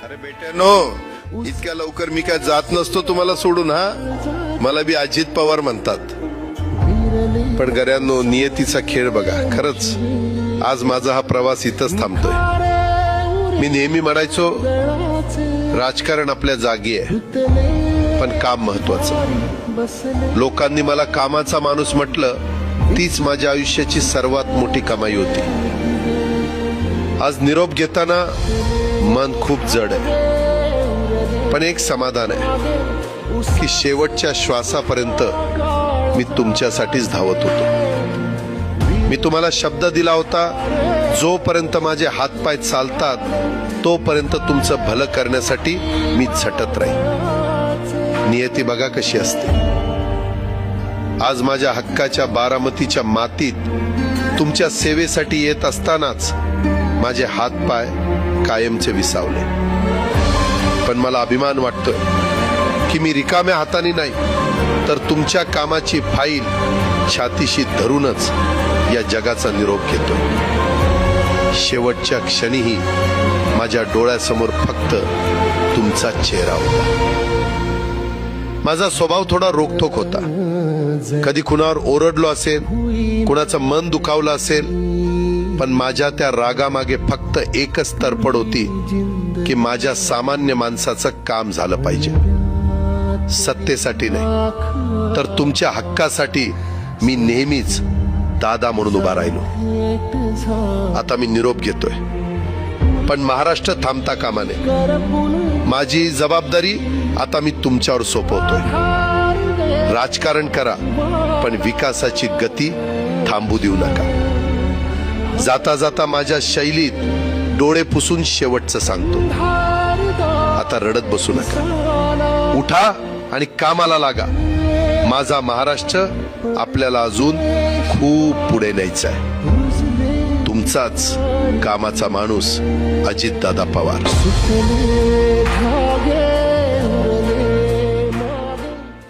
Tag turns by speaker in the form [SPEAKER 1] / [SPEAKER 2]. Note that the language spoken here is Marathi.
[SPEAKER 1] अरे बेट्यानो, इतक्या लवकर मी काय जात नसतो तुम्हाला सोडून. हा, मला बी अजित पवार म्हणतात. पण गऱ्यांनो, नियतीचा खेळ बघा. खरंच आज माझा हा प्रवास इथंच थांबतोय. मी नेहमी म्हणायचो राजकारण आपल्या जागी आहे, पण काम महत्वाचं. लोकांनी मला कामाचा माणूस म्हटलं, तीच माझ्या आयुष्याची सर्वात मोठी कमाई होती. आज निरोप घेताना मन खूप जड आहे, पण एक समाधान आहे की शेवटच्या श्वासापर्यंत मी तुमच्यासाठीच धावत होतो. मी तुम्हाला शब्द दिला होता, जोपर्यंत माझे हातपाय चालतात तोपर्यंत तुमचं भलं करण्यासाठी मी झटत राहील. नियती बघा कशी असते. आज माझ्या हक्काच्या बारामतीच्या मातीत तुमच्या सेवेसाठी येत असतानाच माझे हातपाय कायमचे विसावले. पण मला अभिमान वाटतोय की मी रिकाम्या हाताने नाही, तर तुमच्या कामाची फाईल छातीशी धरूनच या जगाचा निरोप घेतोय. शेवटच्या क्षणीही माझ्या डोळ्यासमोर फक्त तुमचा चेहरा होता. माझा स्वभाव थोडा रोखठोक होता. कधी कुणावर ओरडलो असेल, कुणाचं मन दुखावलं असेल, पण माझ्या त्या रागामागे फक्त एकच तडफड होती की माझ्या सामान्य माणसाचं काम झालं पाहिजे. सत्तेसाठी नाही, तर तुमच्या हक्कासाठी मी नेहमीच दादा म्हणून उभा राहिलो. आता मी निरोप घेतोय, पण महाराष्ट्र थांबता कामा नये. माझी जबाबदारी आता मी तुमच्यावर सोपवतोय. राजकारण करा, पण विकासाची गती थांबू देऊ नका. जाता जाता माझ्या शैलीत डोळे पुसून शेवटचं सांगतो, आता रडत बसू नका. उठा आणि कामाला लागा. माझा महाराष्ट्र आपल्याला अजून खूप पुढे न्यायचा आहे. तुमचाच कामाचा माणूस अजितदादा पवार.